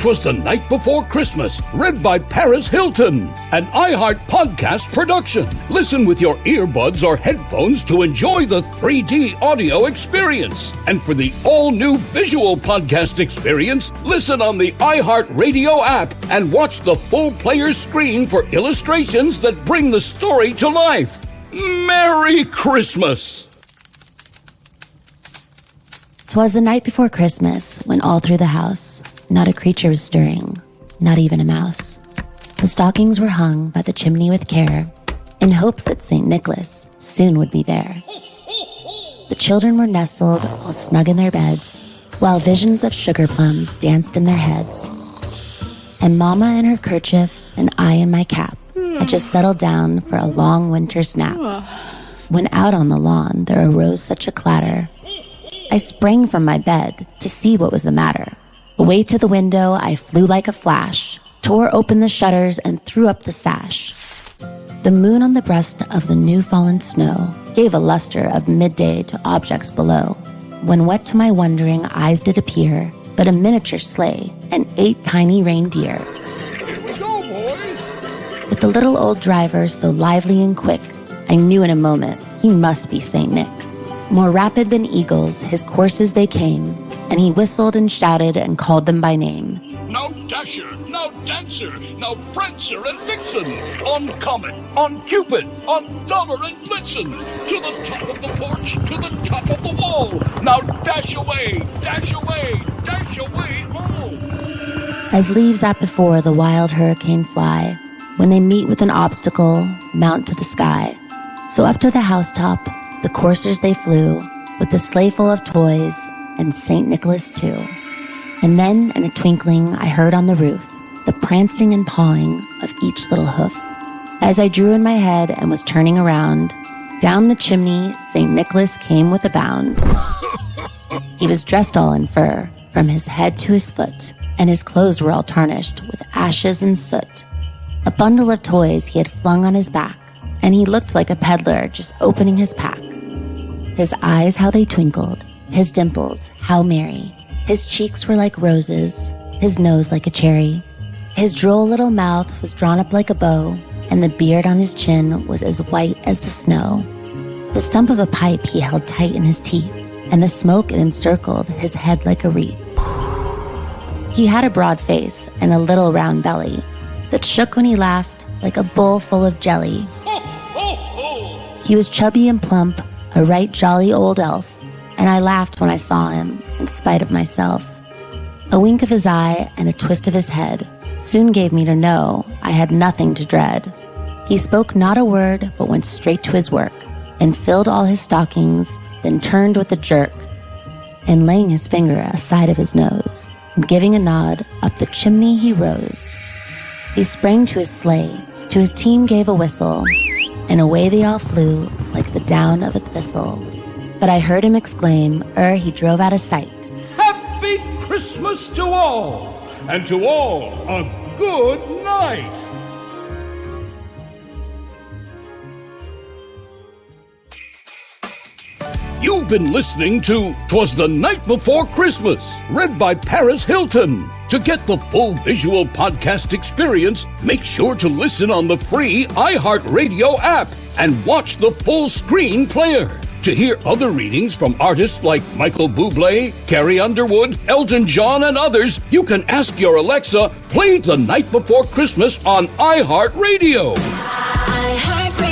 'Twas the Night Before Christmas, read by Paris Hilton. An iHeart podcast production. Listen with your earbuds or headphones to enjoy the 3D audio experience. And for the all-new visual podcast experience, listen on the iHeartRadio app and watch the full player screen for illustrations that bring the story to life. Merry Christmas! 'Twas the night before Christmas, when all through the house, not a creature was stirring, not even a mouse. The stockings were hung by the chimney with care, in hopes that St. Nicholas soon would be there. The children were nestled all snug in their beds, while visions of sugar plums danced in their heads. And Mama in her kerchief and I in my cap had just settled down for a long winter's nap. When out on the lawn there arose such a clatter, I sprang from my bed to see what was the matter. Away to the window I flew like a flash, tore open the shutters and threw up the sash. The moon on the breast of the new-fallen snow gave a luster of midday to objects below, when what to my wondering eyes did appear but a miniature sleigh and 8 tiny reindeer. Here we go, boys! With the little old driver so lively and quick, I knew in a moment he must be St. Nick. More rapid than eagles, his courses they came, and he whistled and shouted and called them by name. Now Dasher, now Dancer, now Prancer and Vixen, on Comet, on Cupid, on Donner and Blitzen, to the top of the porch, to the top of the wall. Now dash away, dash away, dash away, oh! As leaves that before the wild hurricane fly, when they meet with an obstacle, mount to the sky. So up to the housetop, the coursers they flew, with the sleigh full of toys, and St. Nicholas too. And then, in a twinkling, I heard on the roof the prancing and pawing of each little hoof. As I drew in my head and was turning around, down the chimney St. Nicholas came with a bound. He was dressed all in fur, from his head to his foot, and his clothes were all tarnished with ashes and soot. A bundle of toys he had flung on his back, and he looked like a peddler just opening his pack. His eyes, how they twinkled, his dimples, how merry. His cheeks were like roses, his nose like a cherry. His droll little mouth was drawn up like a bow, and the beard on his chin was as white as the snow. The stump of a pipe he held tight in his teeth, and the smoke it encircled his head like a wreath. He had a broad face and a little round belly that shook when he laughed like a bowl full of jelly. He was chubby and plump, a right jolly old elf, and I laughed when I saw him, in spite of myself. A wink of his eye and a twist of his head soon gave me to know I had nothing to dread. He spoke not a word, but went straight to his work, and filled all his stockings, then turned with a jerk, and laying his finger aside of his nose, and giving a nod, up the chimney he rose. He sprang to his sleigh, to his team gave a whistle, and away they all flew like the down of a thistle. But I heard him exclaim, ere he drove out of sight, Happy Christmas to all, and to all a good night. You've been listening to 'Twas the Night Before Christmas, read by Paris Hilton. To get the full visual podcast experience, make sure to listen on the free iHeartRadio app and watch the full screen player. To hear other readings from artists like Michael Bublé, Carrie Underwood, Elton John, and others, you can ask your Alexa, play The Night Before Christmas on iHeartRadio. iHeartRadio.